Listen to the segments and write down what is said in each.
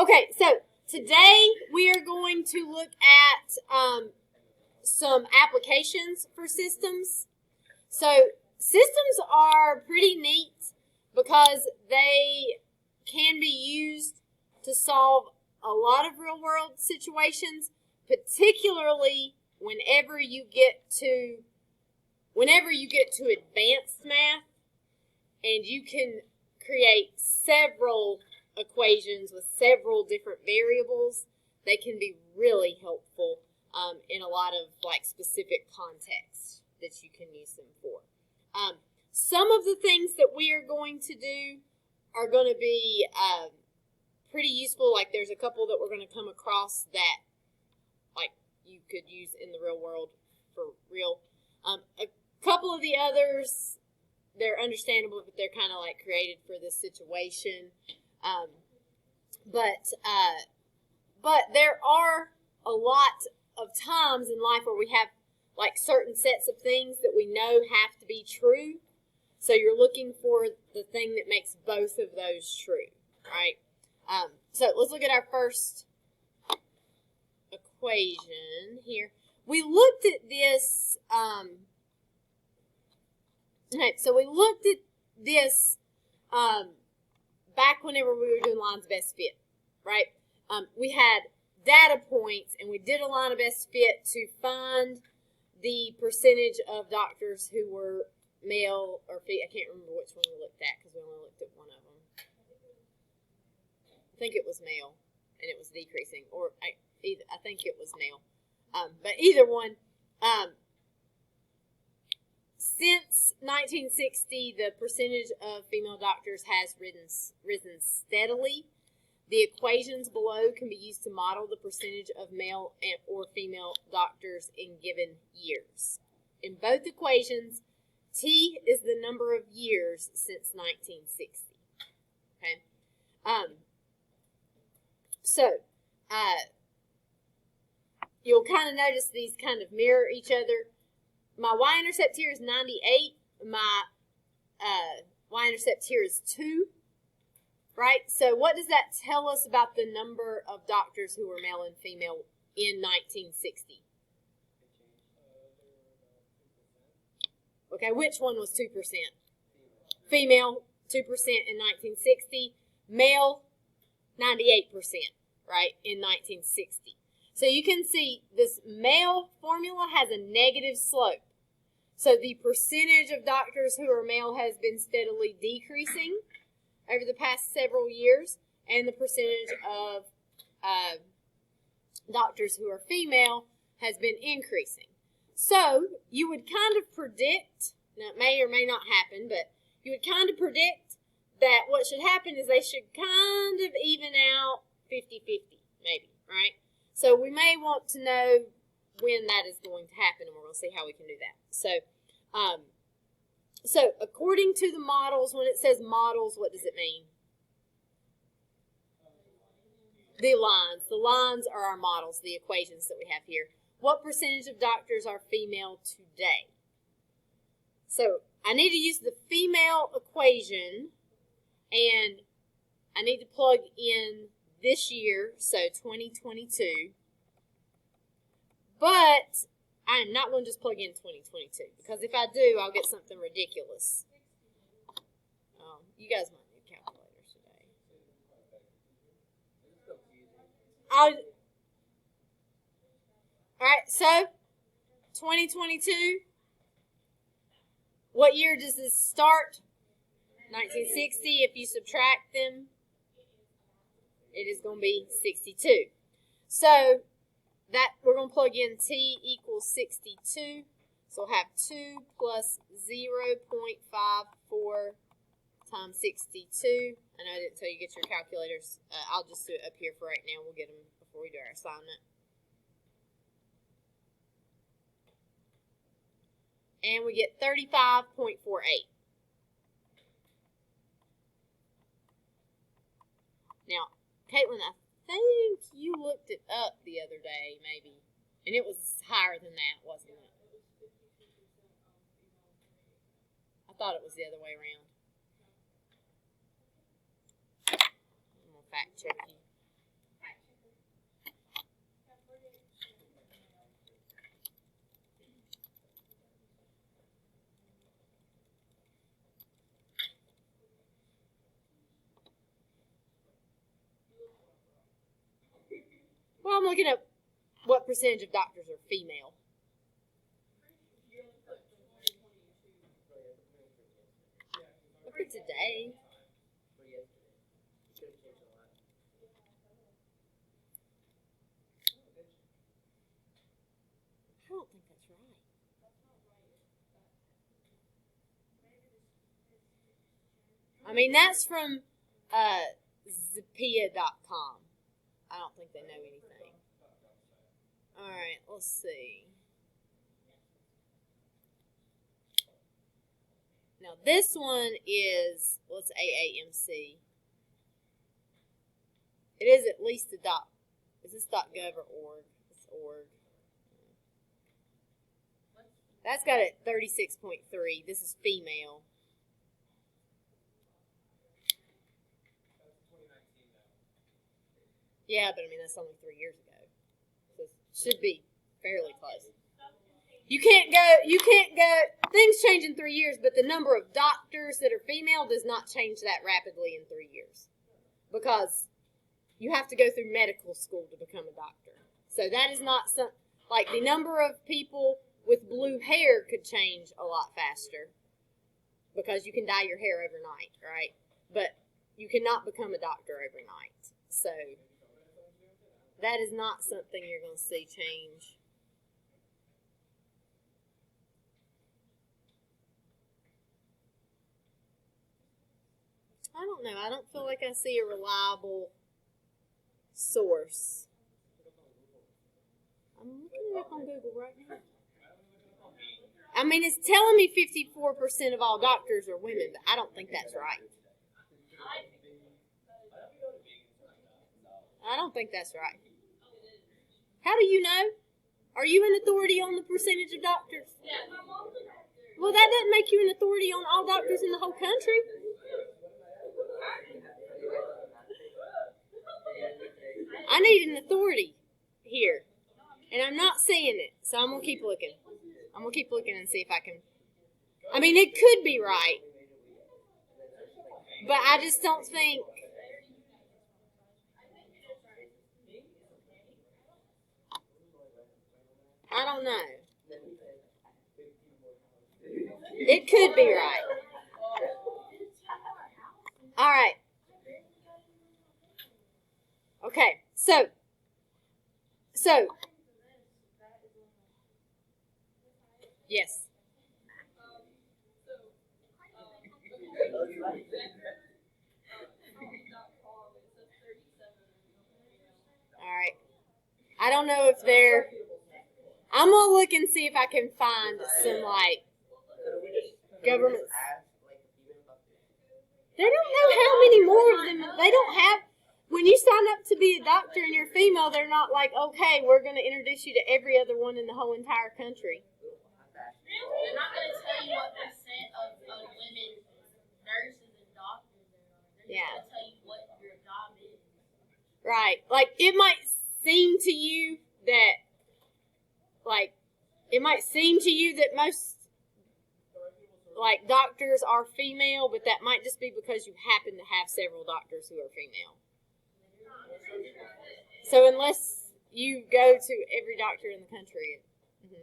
Okay, so today we are going to look at some applications for systems. So systems are pretty neat because they can be used to solve a lot of real-world situations, particularly whenever you get to advanced math, and you can create several equations with several different variables. They can be really helpful in a lot of specific contexts that you can use them for. Some of the things that we are going to do are going to be pretty useful. Like there's a couple that we're going to come across that you could use in the real world for real. A couple of the others, they're understandable, but they're kind of created for this situation. But there are a lot of times in life where we have certain sets of things that we know have to be true. So you're looking for the thing that makes both of those true, right? So let's look at our first equation here. We looked at this. Okay, so we looked at this back whenever we were doing lines of best fit, right? We had data points, and we did a line of best fit to find the percentage of doctors who were male or female. I can't remember which one we looked at because we only looked at one of them. I think it was male, and it was decreasing, or I think it was male. But either one. Since 1960, the percentage of female doctors has risen steadily. The equations below can be used to model the percentage of male or female doctors in given years. In both equations, T is the number of years since 1960. Okay. You'll kind of notice these kind of mirror each other. My y-intercept here is 98. My y-intercept here is 2. Right? So what does that tell us about the number of doctors who were male and female in 1960? Okay, which one was 2%? Female, 2% in 1960. Male, 98%, right, in 1960. So you can see this male formula has a negative slope. So the percentage of doctors who are male has been steadily decreasing over the past several years, and the percentage of doctors who are female has been increasing. So you would kind of predict, now it may or may not happen, but you would kind of predict that what should happen is they should kind of even out 50-50, maybe, right? So we may want to know when that is going to happen, and we're going to see how we can do that. So according to the models, when it says models, what does it mean? The lines. The lines are our models, the equations that we have here. What percentage of doctors are female today? So I need to use the female equation, and I need to plug in this year, so 2022. But I am not going to just plug in 2022, because if I do, I'll get something ridiculous. You guys might need calculators today. All right, so 2022. What year does this start? 1960. If you subtract them, it is going to be 62. So that we're going to plug in T equals 62. So we'll have 2 plus 0.54 times 62. I know I didn't tell you get your calculators. I'll just do it up here for right now. We'll get them before we do our assignment. And we get 35.48. Now, Caitlin, I think you looked it up the other day, maybe. And it was higher than that, wasn't it? I thought it was the other way around. I'm going to fact check you. Well, I'm looking at what percentage of doctors are female. Look at today. I don't think that's right. I mean, that's from Zappia.com. I don't think they know anything. All right, let's see. Now, this one is, what's AAMC? It is at least a dot. Is this .gov or org? It's org. That's got it 36.3. This is female. Yeah, but I mean, that's only 3 years ago. So it should be fairly close. You can't go, things change in 3 years, but the number of doctors that are female does not change that rapidly in 3 years. Because you have to go through medical school to become a doctor. So that is not some, like the number of people with blue hair could change a lot faster. Because you can dye your hair overnight, right? But you cannot become a doctor overnight. So that is not something you're going to see change. I don't know. I don't feel like I see a reliable source. I'm looking it up on Google right now. I mean, it's telling me 54% of all doctors are women, but I don't think that's right. I don't think that's right. How do you know? Are you an authority on the percentage of doctors? Well, that doesn't make you an authority on all doctors in the whole country. I need an authority here. And I'm not seeing it, so I'm going to keep looking. I'm going to keep looking and see if I can. I mean, it could be right. But I just don't think. I don't know. It could be right. All right. Okay, so, yes. All right. I don't know if they're, I'm going to look and see if I can find some, like, government. They don't know how many more of them. They don't have, when you sign up to be a doctor and you're female, they're not like, okay, we're going to introduce you to every other one in the whole entire country. They're not going to tell you what percent of women nurses and doctors there are. They're just going to tell you what your job is. Right. Like, it might seem to you that, like, most, like, doctors are female, but that might just be because you happen to have several doctors who are female. So unless you go to every doctor in the country. Mm-hmm.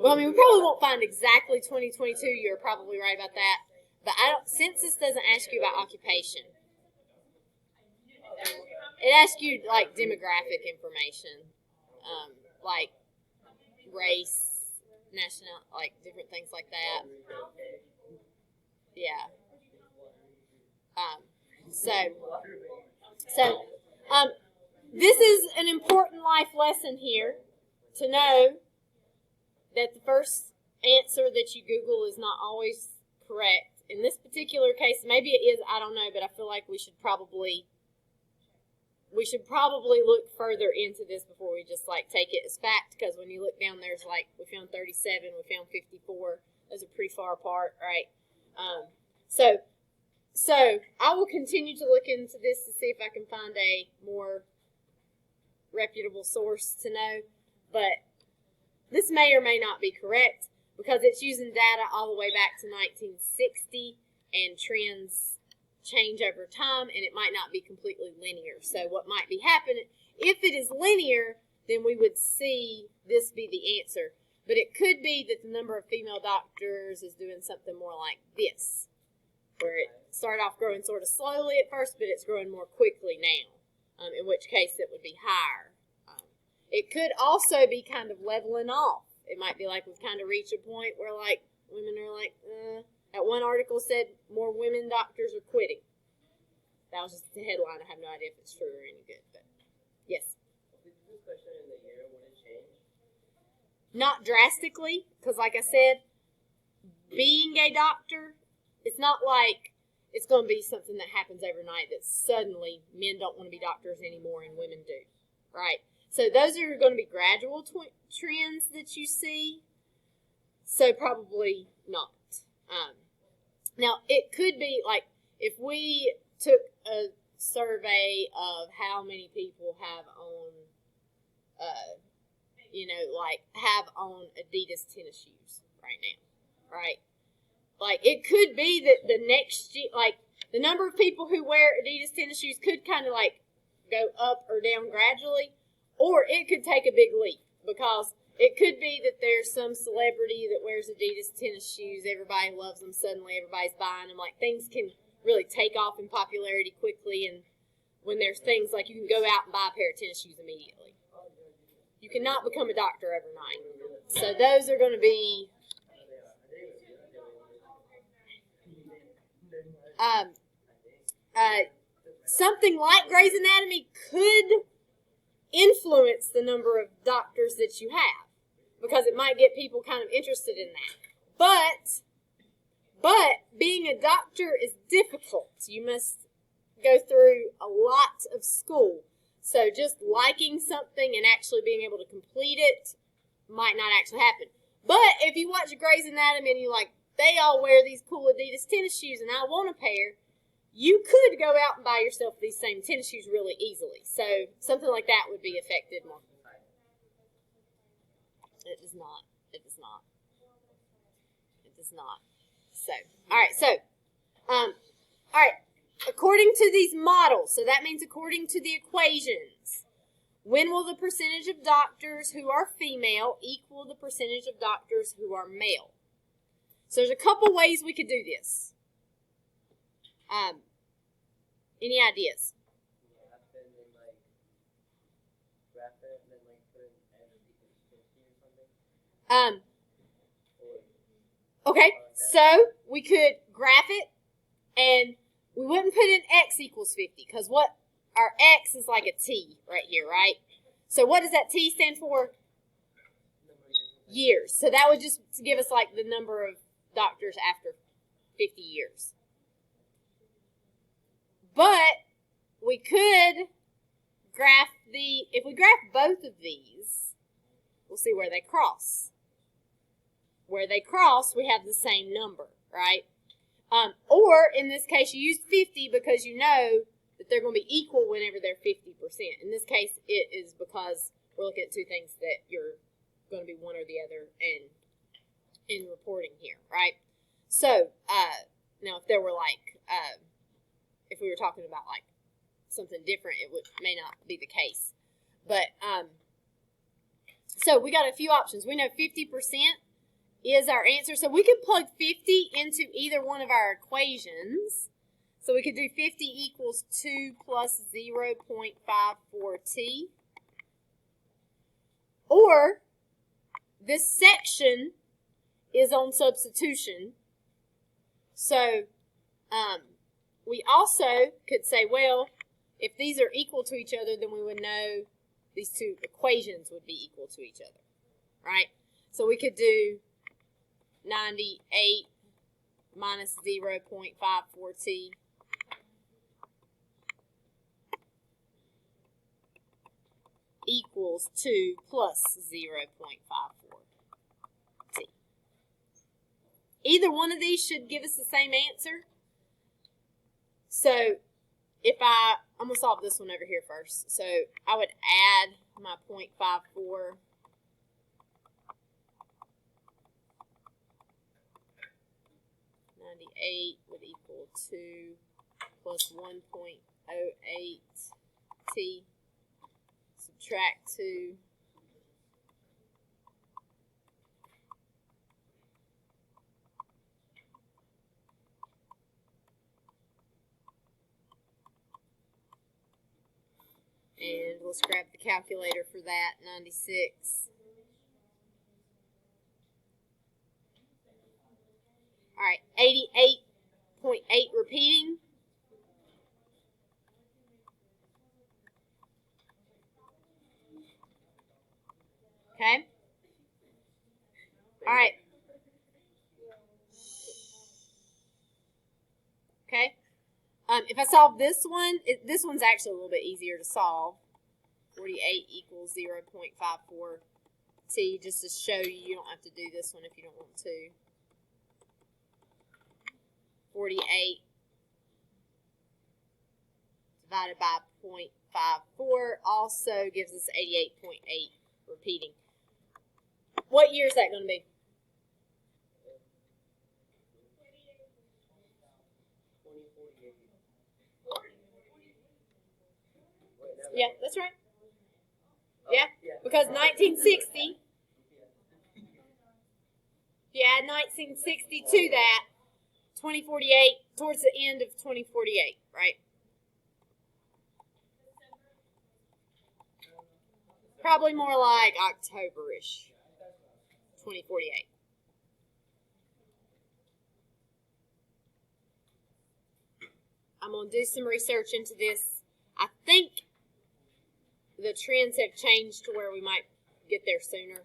Well, I mean, we probably won't find exactly 2022. You're probably right about that. But census doesn't ask you about occupation. It asks you, like, demographic information, like race, national, like, different things like that. Yeah. This is an important life lesson here to know that the first answer that you Google is not always correct. In this particular case, maybe it is, I don't know, but I feel like we should probably look further into this before we just, like, take it as fact, because when you look down, there's, like, we found 37, we found 54. Those are pretty far apart, right? So I will continue to look into this to see if I can find a more reputable source to know, but this may or may not be correct because it's using data all the way back to 1960, and trends change over time, and it might not be completely linear. So what might be happening, if it is linear, then we would see this be the answer. But it could be that the number of female doctors is doing something more like this, where it started off growing sort of slowly at first, but it's growing more quickly now, in which case it would be higher. It could also be kind of leveling off. It might be like we've kind of reached a point where like women are like, that one article said more women doctors are quitting. That was just the headline. I have no idea if it's true or any good, but yes. Did this question in the year when it changed? Not drastically, because like I said, being a doctor, it's not like it's going to be something that happens overnight that suddenly men don't want to be doctors anymore and women do, right? So those are going to be gradual trends that you see, so probably not. Now, it could be like if we took a survey of how many people have on, have on Adidas tennis shoes right now, right? Like, it could be that the next year, like, the number of people who wear Adidas tennis shoes could kind of, like, go up or down gradually, or it could take a big leap, because it could be that there's some celebrity that wears Adidas tennis shoes, everybody loves them, suddenly everybody's buying them. Like, things can really take off in popularity quickly, and when there's things like you can go out and buy a pair of tennis shoes immediately. You cannot become a doctor overnight. So those are going to be something like Grey's Anatomy could influence the number of doctors that you have, because it might get people kind of interested in that. But being a doctor is difficult. You must go through a lot of school. So just liking something and actually being able to complete it might not actually happen. But if you watch Grey's Anatomy and you're like, they all wear these cool Adidas tennis shoes and I want a pair, you could go out and buy yourself these same tennis shoes really easily. So something like that would be affected more. It does not. It does not. It does not. So, all right. According to these models, so that means according to the equations, when will the percentage of doctors who are female equal the percentage of doctors who are male? So there's a couple ways we could do this. Any ideas? Okay, so we could graph it, and we wouldn't put in x equals 50, because what our x is like a t right here, right? So what does that t stand for? Years. So that would just give us like the number of doctors after 50 years. But we could graph if we graph both of these, we'll see where they cross. Where they cross, we have the same number, right? Or in this case, you use 50 because you know that they're going to be equal whenever they're 50%. In this case, it is because we're looking at two things that you're going to be one or the other in reporting here, right? So, now if there were like, if we were talking about like something different, it may not be the case. But, so we got a few options. We know 50% is our answer. So we could plug 50 into either one of our equations. So we could do 50 equals 2 plus 0.54t. Or this section is on substitution. So we also could say, well, if these are equal to each other, then we would know these two equations would be equal to each other, right? So we could do 98 minus 0.54t equals 2 plus 0.54t. Either one of these should give us the same answer. So if I'm going to solve this one over here first. So I would add my 0.54 98 98 would equal 2 plus 1.08 t. Subtract 2. And we'll scrap the calculator for that, 96. All right, 88.8 repeating. Okay. All right. Okay. If I solve this one, this one's actually a little bit easier to solve. 48 equals 0.54 t, just to show you don't have to do this one if you don't want to. 48 divided by 0.54 also gives us 88.8 repeating. What year is that going to be? 2048. Yeah, that's right. Yeah, because 1960, if you add 1960 to that, 2048, towards the end of 2048, right? Probably more like October-ish, 2048. I'm going to do some research into this. I think the trends have changed to where we might get there sooner,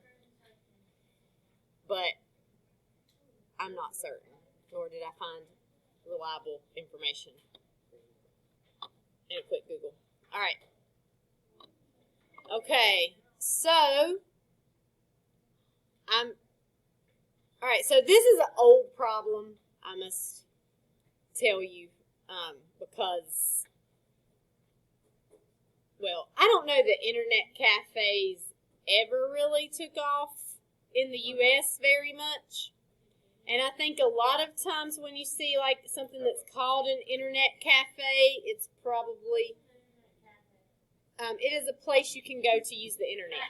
but I'm not certain, nor did I find reliable information in a quick Google. All right. Okay, so all right, so this is an old problem, I must tell you, because, well, I don't know that internet cafes ever really took off in the U.S. very much. And I think a lot of times when you see like something that's called an internet cafe, it's probably, it is a place you can go to use the internet.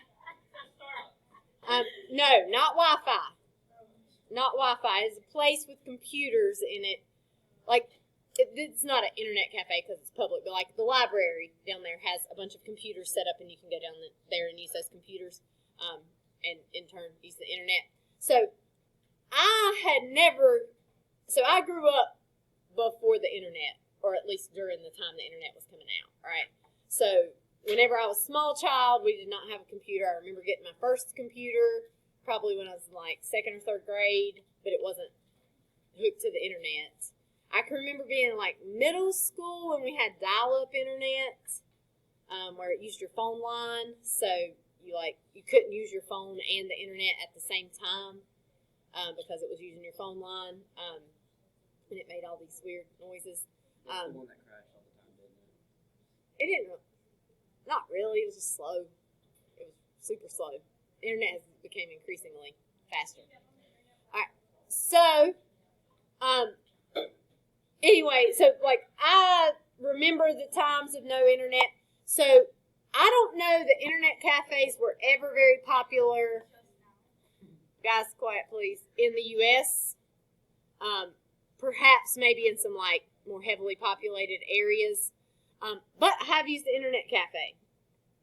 No, not Wi-Fi. Not Wi-Fi. It's a place with computers in it. Like, it's not an internet cafe because it's public, but like the library down there has a bunch of computers set up, and you can go down there and use those computers, and in turn use the internet. So I grew up before the internet, or at least during the time the internet was coming out, right? So whenever I was a small child, we did not have a computer. I remember getting my first computer probably when I was in like 2nd or 3rd grade, but it wasn't hooked to the internet. I can remember being in like middle school when we had dial-up internet, where it used your phone line, so you couldn't use your phone and the internet at the same time, because it was using your phone line, and it made all these weird noises. That's the one that crashed all the time, didn't it? It didn't. Not really. It was just slow. It was super slow. The internet has became increasingly faster. All right. So, anyway, so like I remember the times of no internet. So I don't know that internet cafes were ever very popular. Guys, quiet please. In the U.S., perhaps maybe in some like more heavily populated areas. But I have used the internet cafe.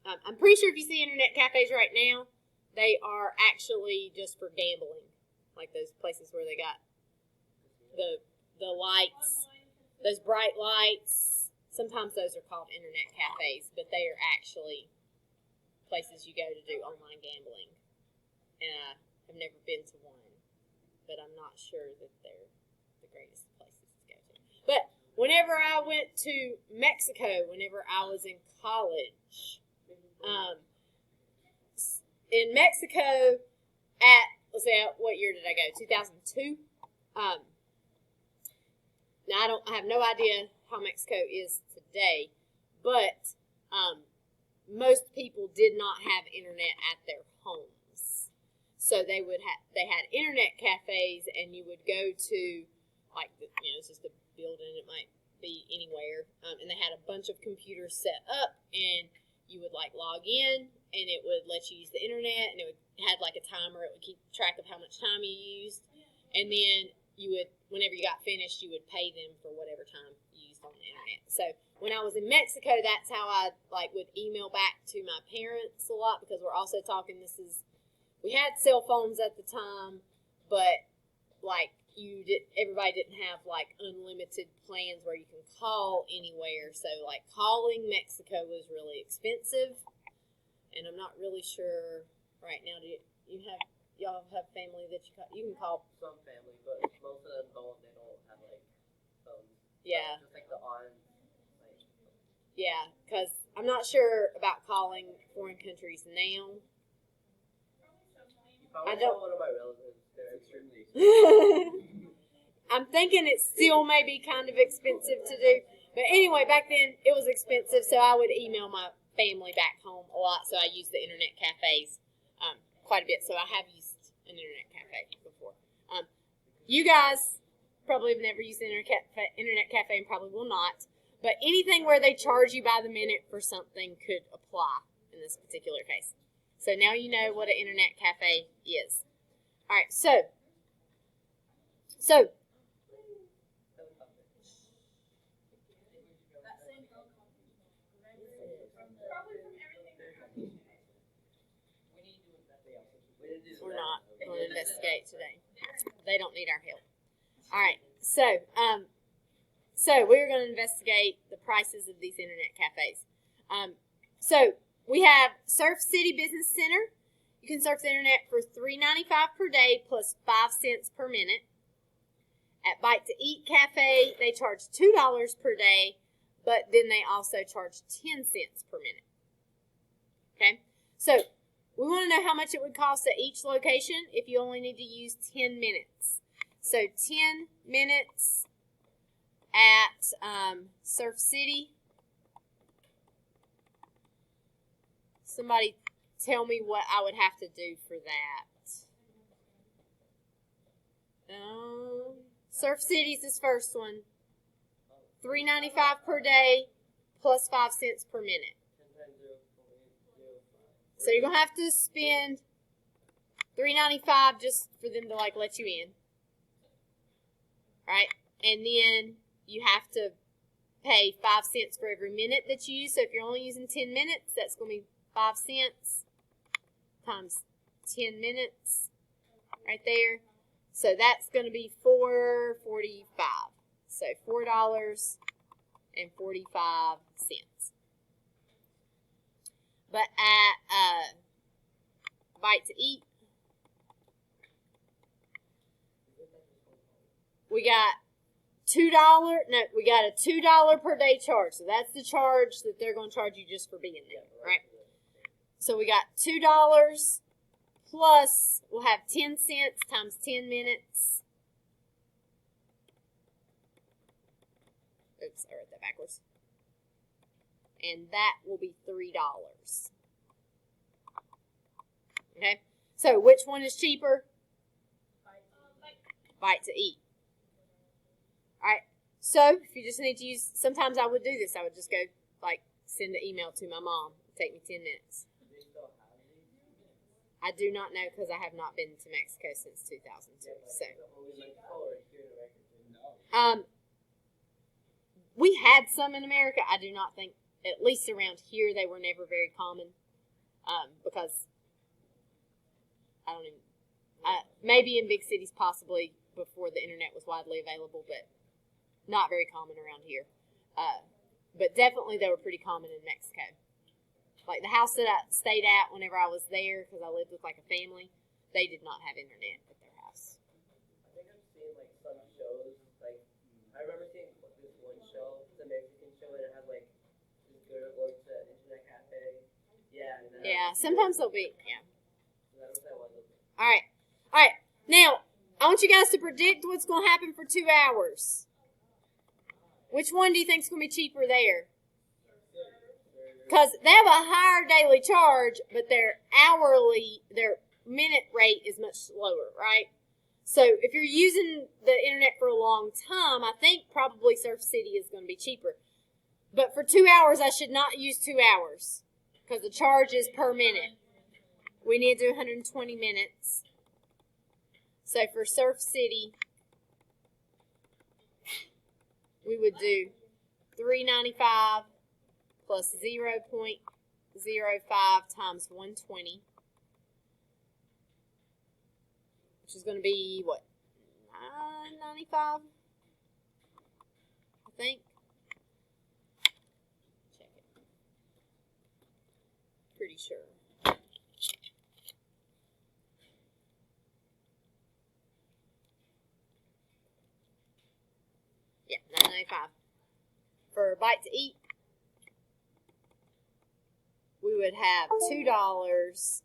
I'm pretty sure if you see internet cafes right now, they are actually just for gambling, like those places where they got the lights, those bright lights. Sometimes those are called internet cafes, but they are actually places you go to do online gambling. And I have never been to one, but I'm not sure that they're the greatest places to go to. But whenever I went to Mexico, whenever I was in college, in Mexico let's say, what year did I go? 2002. Now I have no idea how Mexico is today, but most people did not have internet at their homes, so they had internet cafes, and you would go to like, it's just a building. It might be anywhere. And they had a bunch of computers set up, and you would, like, log in, and it would let you use the internet, and it had, like, a timer. It would keep track of how much time you used. And then you would, whenever you got finished, you would pay them for whatever time you used on the internet. So when I was in Mexico, that's how I, like, would email back to my parents a lot, because we're also talking, we had cell phones at the time, but, like, everybody didn't have, like, unlimited plans where you can call anywhere. So, like, calling Mexico was really expensive, and I'm not really sure right now. Y'all have family that you can call? Some family, but most of them don't. They don't have like phones. Yeah. Just like the aunts. Like, Yeah, because I'm not sure about calling foreign countries now. you probably I don't- tell one of my relatives. They're extremely expensive. I'm thinking it still may be kind of expensive to do. But anyway, back then it was expensive, so I would email my family back home a lot. So I used the internet cafes quite a bit. So I have used an internet cafe before. You guys probably have never used an internet cafe and probably will not. But anything where they charge you by the minute for something could apply in this particular case. So now you know what an internet cafe is. All right, so That same helicopter, remember, probably from everything. We didn't do we're that. not going to investigate today. They don't need our help. All right, so we're going to investigate the prices of these internet cafes. So we have Surf City Business Center. You can surf the internet for $3.95 per day plus 5 cents per minute. At Bite to Eat Cafe, they charge $2 per day, but then they also charge 10 cents per minute. Okay, so we want to know how much it would cost at each location if you only need to use 10 minutes. So 10 minutes at Surf City. Somebody tell me what I would have to do for that. Surf City's this first one. $3.95 per day plus 5 cents per minute. So you're gonna have to spend $3.95 just for them to like let you in. Right? And then you have to pay 5 cents for every minute that you use. So if you're only using 10 minutes, that's gonna be 5 cents times 10 minutes right there. So that's going to be $4.45. So $4.45. But at Bite to Eat, we got we got a $2 per day charge. So that's the charge that they're going to charge you just for being there, right? So we got $2 plus, we'll have 10 cents times 10 minutes. Oops, I wrote that backwards. And that will be $3. Okay, so which one is cheaper? Bite to Eat. All right, so if you just need to use, sometimes I would do this. I would just go, like, send an email to my mom. It'd take me 10 minutes. I do not know because I have not been to Mexico since 2002. So, we had some in America. I do not think, at least around here, they were never very common. Because I don't even. Maybe in big cities, possibly before the internet was widely available, but not very common around here. But definitely, they were pretty common in Mexico. Like the house that I stayed at whenever I was there, because I lived with like a family, they did not have internet at their house. I think I've seen like some shows. Like I remember seeing this one show. It's a Mexican show, and it has like this girl going to an internet cafe. Yeah. And Yeah, sometimes they'll be. Yeah. That was that one. All right. Now I want you guys to predict what's going to happen for 2 hours. Which one do you think is going to be cheaper there? Because they have a higher daily charge, but their minute rate is much lower, right? So if you're using the internet for a long time, I think probably Surf City is going to be cheaper. But for 2 hours, I should not use 2 hours because the charge is per minute. We need to do 120 minutes. So for Surf City, we would do $3.95 plus 0.05 times 120, which is going to be what, $9.95, I think. Check it. Pretty sure. Yeah, $9.95. For a bite to eat, we would have $2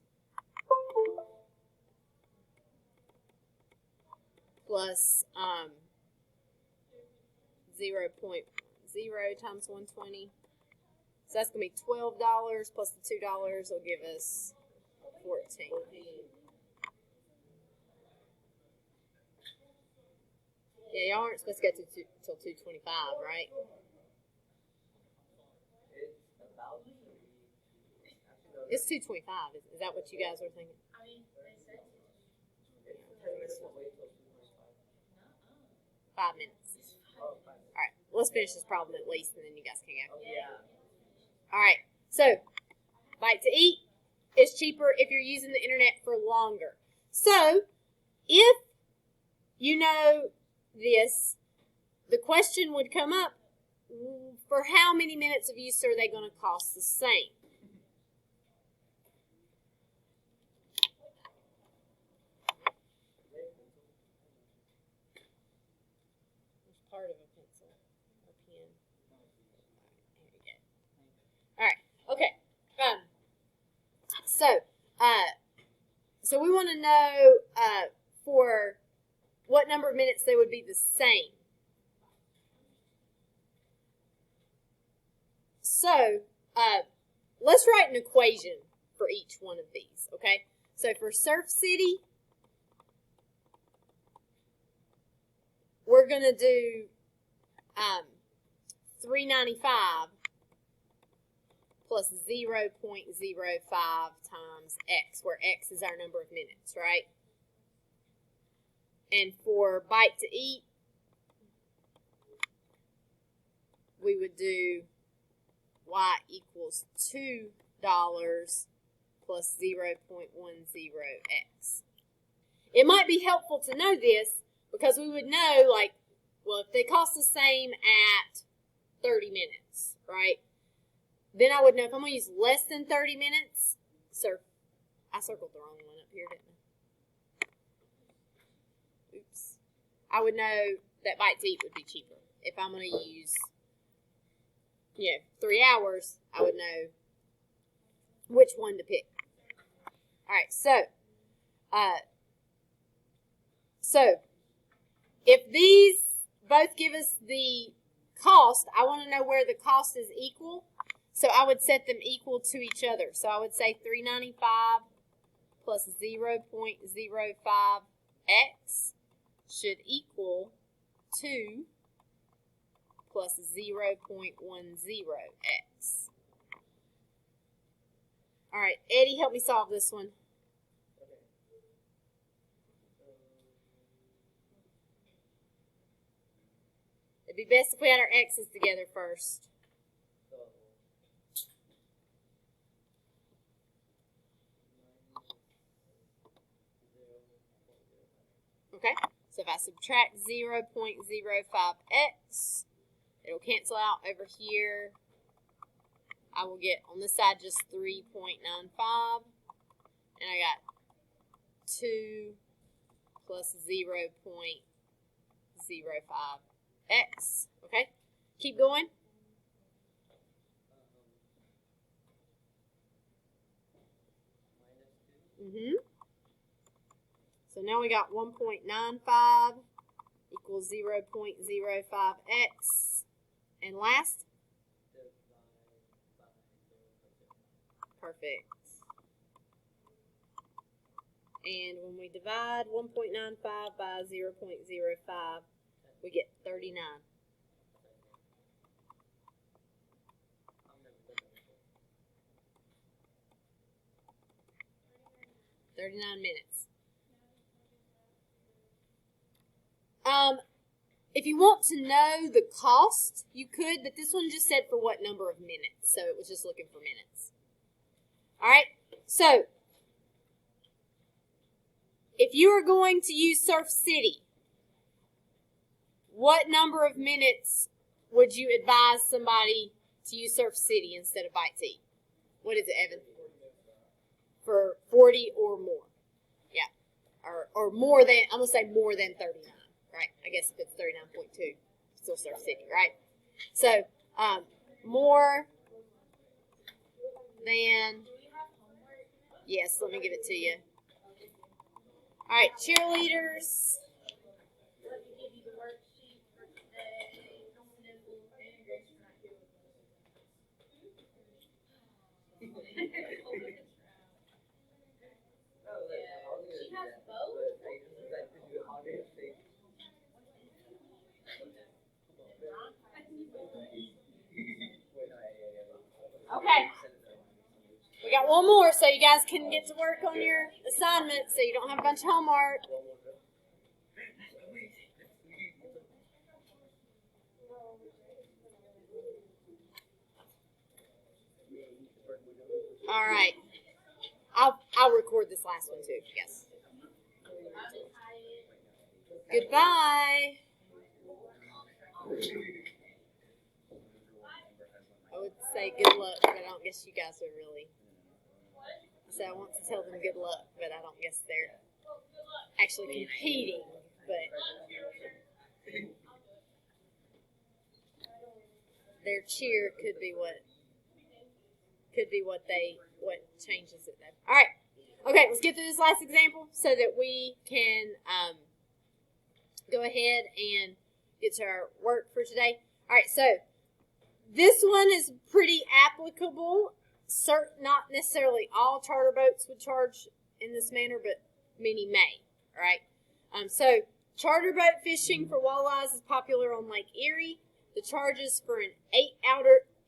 plus 0.0 times 120. So that's going to be $12 plus the $2 will give us 14. Yeah, y'all aren't supposed to go till 2:25, right? It's 2:25. Is that what you guys are thinking? I mean, they said 5 minutes. All right, let's finish this problem at least, and then you guys can go. Yeah. All right, so bite to eat is cheaper if you're using the internet for longer. So if you know this, the question would come up, for how many minutes of use are they going to cost the same? There's part of a pencil or pen. There you go. All right. Okay. So we want to know for what number of minutes they would be the same. So let's write an equation for each one of these. Okay. So for Surf City, we're going to do $3.95 plus 0.05 times x, where x is our number of minutes, right? And for bite to eat, we would do y equals $2 plus 0.10x. It might be helpful to know this because we would know, like, well, if they cost the same at 30 minutes, right? Then I would know if I'm going to use less than 30 minutes. I circled the wrong one up here, didn't I? Oops. I would know that bite to eat would be cheaper. If I'm going to use, 3 hours, I would know which one to pick. All right, so if these both give us the cost, I want to know where the cost is equal. So I would set them equal to each other. So I would say $3.95 plus 0.05x should equal 2 plus 0.10x. All right, Eddie, help me solve this one. It'd be best if we had our x's together first. Okay, so if I subtract 0.05x, it'll cancel out over here. I will get on this side just 3.95, and I got 2 plus 0.05x. Okay, keep going. So now we got 1.95 equals 0.05x. And last? Perfect. And when we divide 1.95 by 0.05, we 39. I've never done that before. 39 minutes. If you want to know the cost, you could, but this one just said for what number of minutes, so it was just looking for minutes. All right, so if you are going to use Surf City, what number of minutes would you advise somebody to use Surf City instead of Byte-T? What is it, Evan? For 40 or more. Yeah. Or more than, I'm going to say more than 39, right? I guess if it's 39.2, still Surf City, right? So, more than, yes, let me give it to you. All right, cheerleaders. Let me give you the worksheet for today. She has both? Okay. We got one more so you guys can get to work on your assignment so you don't have a bunch of homework. All right. I'll record this last one too. Yes. Goodbye. I would say good luck, but I don't guess you guys are really. So I want to tell them good luck, but I don't guess they're actually competing. But their cheer could be what changes it. Then. All right. Okay, let's get through this last example so that we can go ahead and get to our work for today. All right, so this one is pretty applicable. Not necessarily all charter boats would charge in this manner, but many may. All right. So charter boat fishing for walleyes is popular on Lake Erie. The charges for an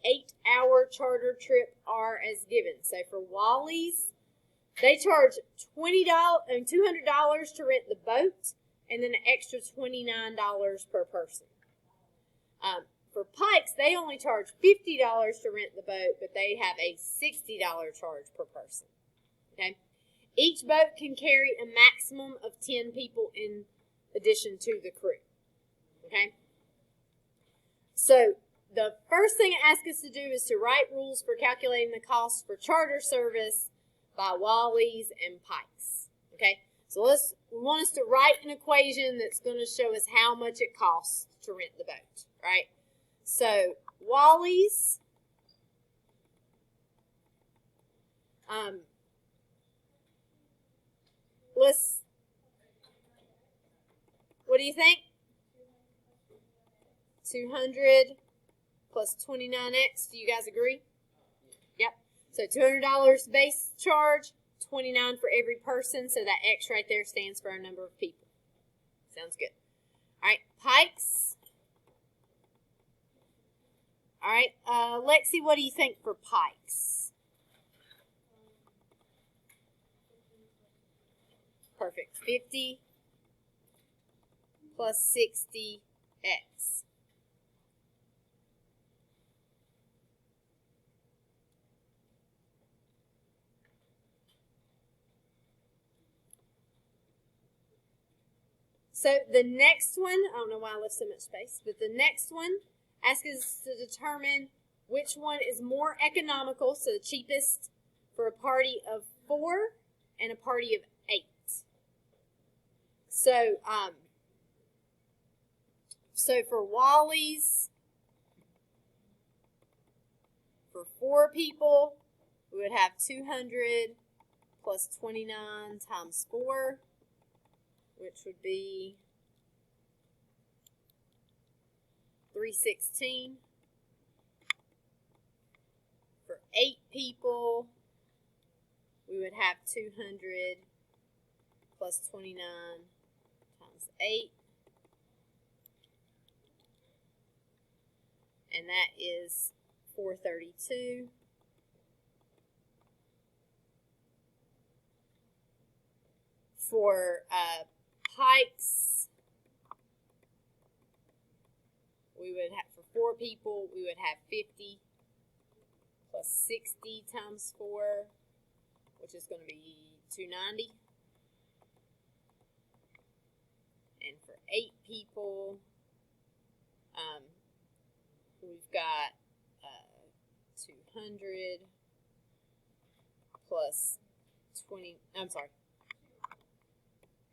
8-hour charter trip are as given. So for wallies, they charge $200 to rent the boat, and then an extra $29 per person. For pikes, they only charge $50 to rent the boat, but they have a $60 charge per person. Okay, each boat can carry a maximum of 10 people in addition to the crew. Okay, so the first thing it asks us to do is to write rules for calculating the cost for charter service by wallies and pikes. Okay, so we want us to write an equation that's going to show us how much it costs to rent the boat, right? So wallies, what do you think? 200 plus 29x. Do you guys agree? Yep. So $200 base charge, $29 for every person. So that X right there stands for our number of people. Sounds good. All right, pikes. All right, Lexi, what do you think for pikes? Perfect. 50 plus 60x. So the next one, I don't know why I left so much space, but the next one asks us to determine which one is more economical, so the cheapest for a party of 4 and a party of 8. So, for wallies, for 4 people, we would have 200 plus 29 times 4, which would be 316. For 8 people, we would have 200 plus 29 times 8, that is 432. For pikes, we would have, for 4 people, we would have 50 plus 60 times 4, which is going to be 290. And for 8 people, we've got 200 plus 20, I'm sorry.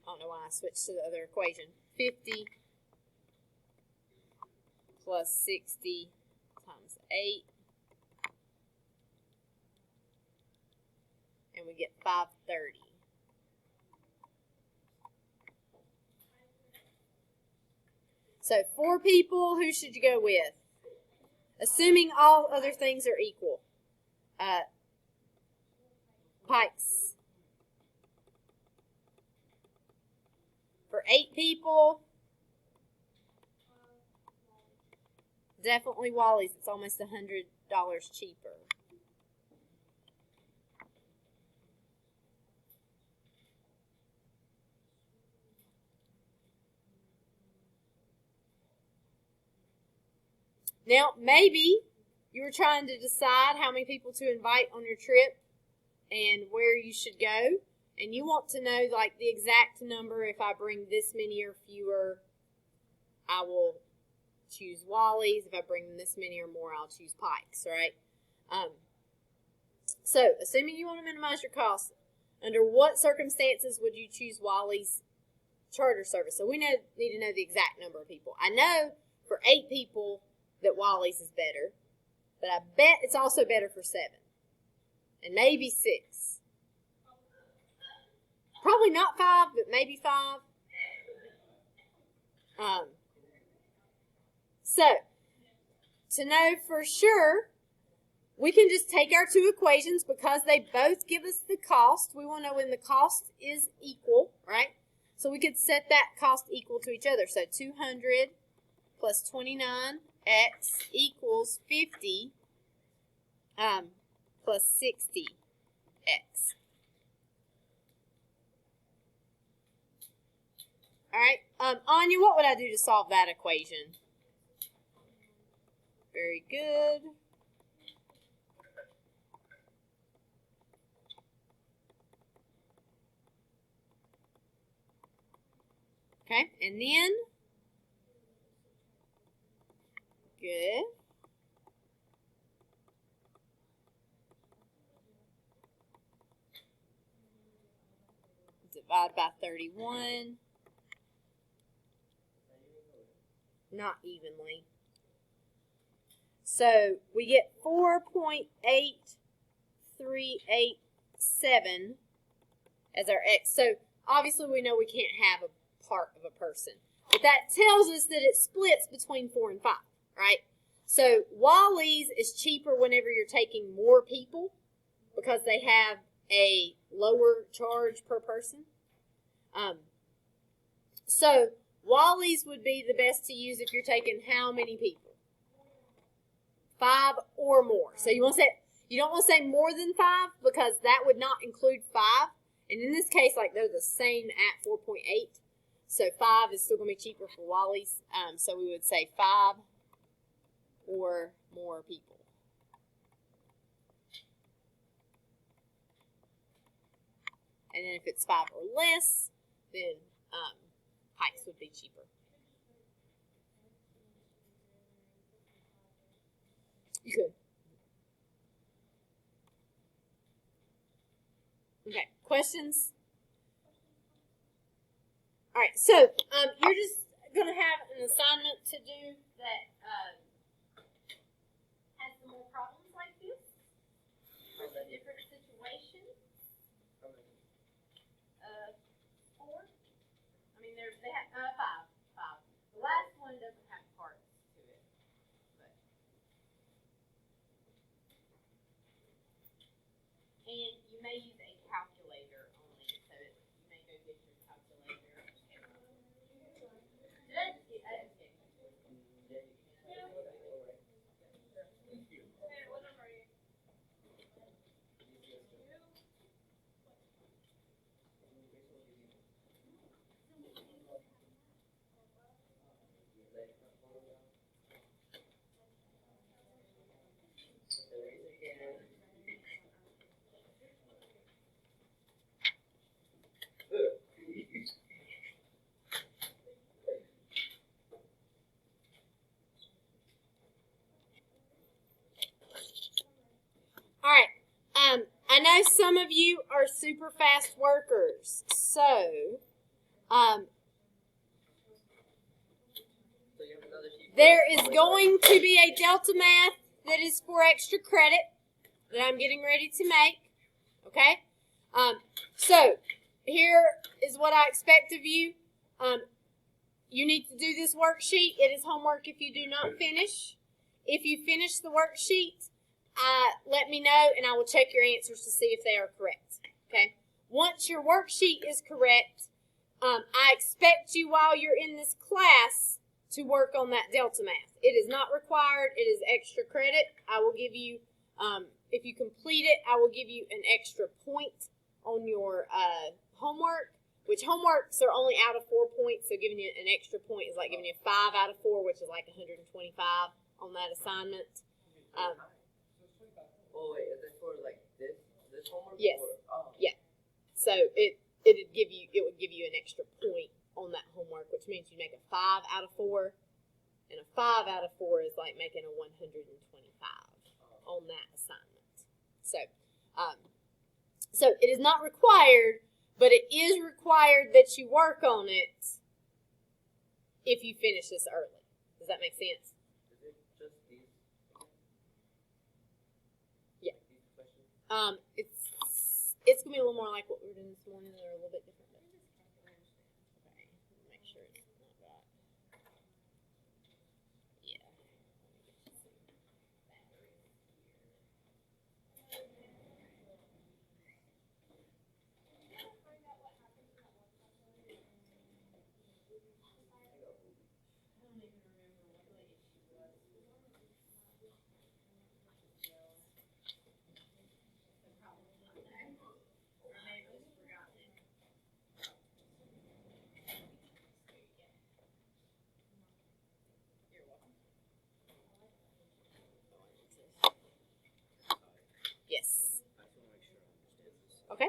I don't know why I switched to the other equation. 50 plus 60 times 8. And we get 530. So 4 people, who should you go with? Assuming all other things are equal. Pikes. For 8 people, definitely Wally's. It's almost $100 cheaper. Now, maybe you were trying to decide how many people to invite on your trip and where you should go, and you want to know like the exact number. If I bring this many or fewer, I will choose Wally's. If I bring this many or more, I'll choose Pikes, right? So, assuming you want to minimize your costs, under what circumstances would you choose Wally's charter service? So we need to know the exact number of people. I know for 8 people that Wally's is better, but I bet it's also better for 7 and maybe 6. Probably not 5, but maybe 5. So, to know for sure, we can just take our 2 equations because they both give us the cost. We want to know when the cost is equal, right? So we could set that cost equal to each other. So 200 plus 29x equals 50 plus 60x. All right, Anya, what would I do to solve that equation? Very good. Okay, and then, good. Divide by 31. Not evenly. So we get 4.8387 as our x. So obviously we know we can't have a part of a person. But that tells us that it splits between 4 and 5, right? So Wally's is cheaper whenever you're taking more people because they have a lower charge per person. So Wally's would be the best to use if you're taking how many people? 5 or more. So you don't want to say more than 5 because that would not include 5. And in this case, like they're the same at 4.8. So 5 is still going to be cheaper for Wally's. So we would say 5 or more people. And then if it's 5 or less, then Pikes would be cheaper. You could. Okay, questions? All right, so you're just going to have an assignment to do that has some more problems like this with a different situation. 4. I mean, they have 5. The last one doesn't have parts to it, but. And you may use a calculator only, so you may go get your calculator. of you are super fast workers. So, So you have another sheet. there is going to be a Delta Math that is for extra credit that I'm getting ready to make. Okay? So, here is what I expect of you. You need to do this worksheet. It is homework if you do not finish. If you finish the worksheet, let me know and I will check your answers to see if they are correct. Okay? Once your worksheet is correct, I expect you while you're in this class to work on that Delta Math. It is not required. It is extra credit. I will give you, if you complete it, I will give you an extra point on your homework, which homeworks are only out of 4 points, so giving you an extra point is like giving you 5 out of 4, which is like 125 on that assignment. Oh wait, is it for like this homework? Yes. Or, oh. Yeah. So it would give you an extra point on that homework, which means you make a 5 out of 4, and a 5 out of 4 is like making a 125 on that assignment. So it is not required, but it is required that you work on it if you finish this early. Does that make sense? Is it just these? Yeah. These questions? It's gonna be a little more like what we were doing this morning. They're a little bit different. Okay, make sure it's not that. Yeah. Yes. I just want to make sure I understand this. Okay.